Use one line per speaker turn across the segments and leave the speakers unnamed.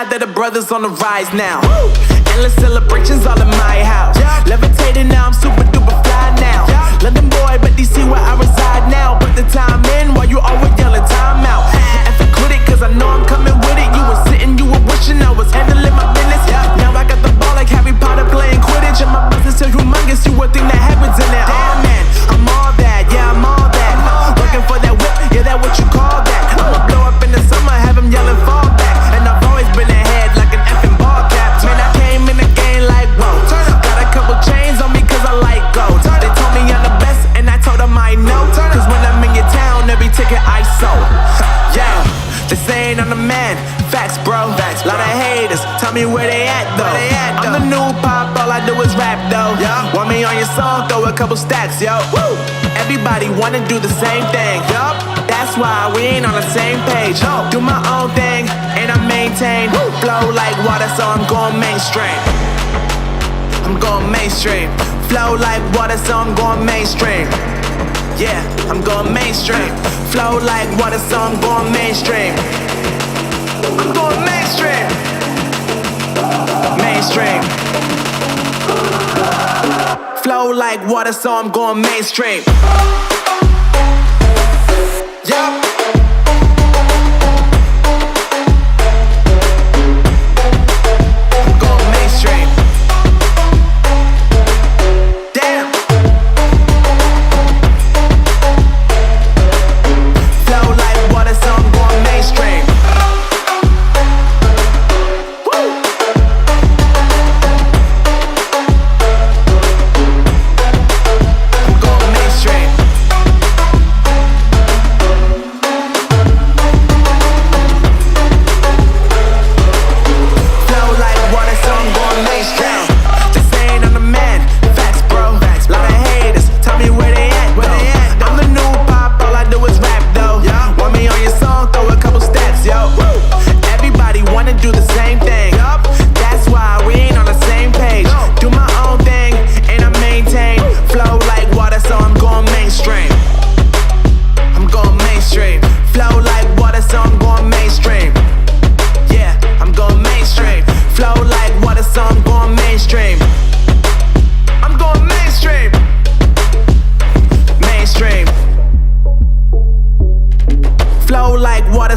God that the brothers on the rise now. Endless celebrations all in my house. Levitating now, I'm super duper fly now. London boy, but DC where I reside now. Put the time in while you always yelling time out. And quit it, cause I know I'm coming with it. You were sitting, you were wishing I was handling my business. Now I got the ball like Harry Potter playing Quidditch. And my business so humongous, you would think that happens in there. Oh man, I'm all that, yeah, I'm all that. Working for that whip, yeah, that what you call that. I'ma blow up in the summer, have him yelling fall back. And I've always been ahead like an effing ball cap. Man, I came in the game like, whoa. Got a couple chains on me cause I like gold. They told me I'm the best and I told them I know. Cause when I'm in your town, every ticket I sold. Yeah, they saying I'm the man. Facts, bro. Lot of haters, tell me where they at though. I'm the new pop, all I do is rap though. Want me on your song, throw a couple stacks, yo. Everybody wanna do the same thing. That's why we ain't on the same page. Do my own thing, and I maintain. Flow like water, so I'm going mainstream. I'm going mainstream. Flow like water, so I'm going mainstream. Yeah, I'm going mainstream. Flow like water, so I'm going mainstream. I'm going mainstream. Mainstream. Flow like water, so I'm going mainstream. Yeah.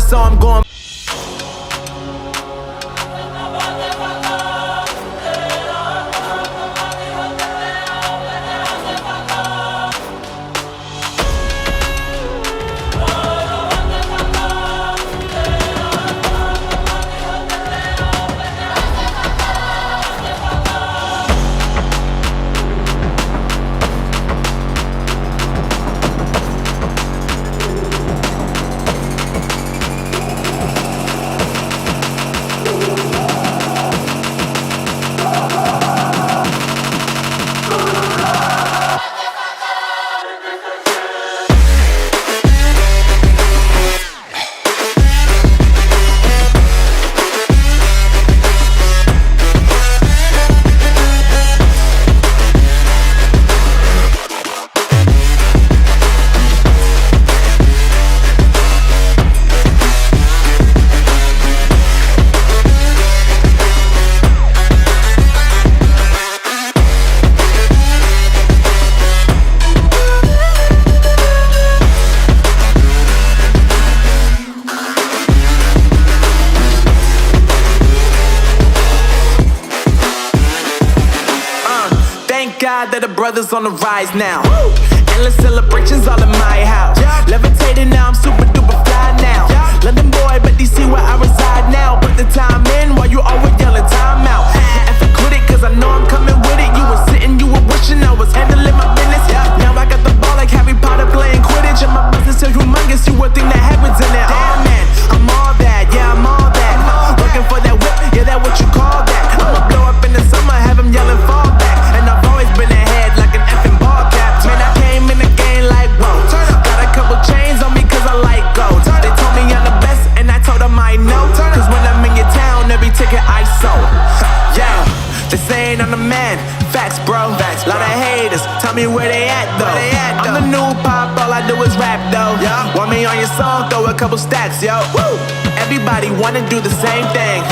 So I'm going. God that the brothers on the rise now. Endless celebrations all in my house. Levitating now, I'm super duper fly now. London boy, but DC where I reside now. Put the time in while you always yelling time out. And quit it, cause I know I'm coming with it. You were sitting, you were wishing I was handling my business. Now I got the ball like Harry Potter playing Quidditch. And my business so humongous, you would think that happens in there. Damn man, I'm all that, yeah, I'm all that. Working for that whip, yeah, that what you call that. I'ma blow up in the summer, have him yelling fall back. And I've always been ahead like an effing ball cap. Man, I came in the game like, whoa. Got a couple chains on me cause I like gold. They told me I'm the best and I told them I know. Cause when I'm in your town, every ticket I sold. Yeah, they saying I'm the man. Facts, bro. Lot of haters, tell me where they at though. I'm the new pop, all I do is rap though. Want me on your song, throw a couple stacks, yo. Everybody wanna do the same thing.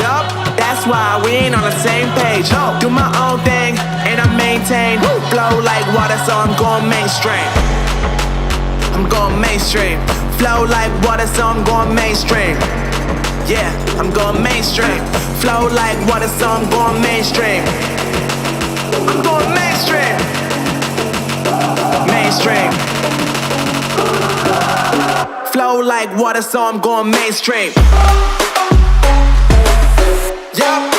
that's why we ain't on the same page. Do my own thing, and I maintain. Flow like water, so I'm going mainstream. I'm going mainstream. Flow like water, so I'm going mainstream. Yeah, I'm going mainstream. Flow like water, so I'm going mainstream. I'm going mainstream. Mainstream. Flow like water, so I'm going mainstream. Yeah.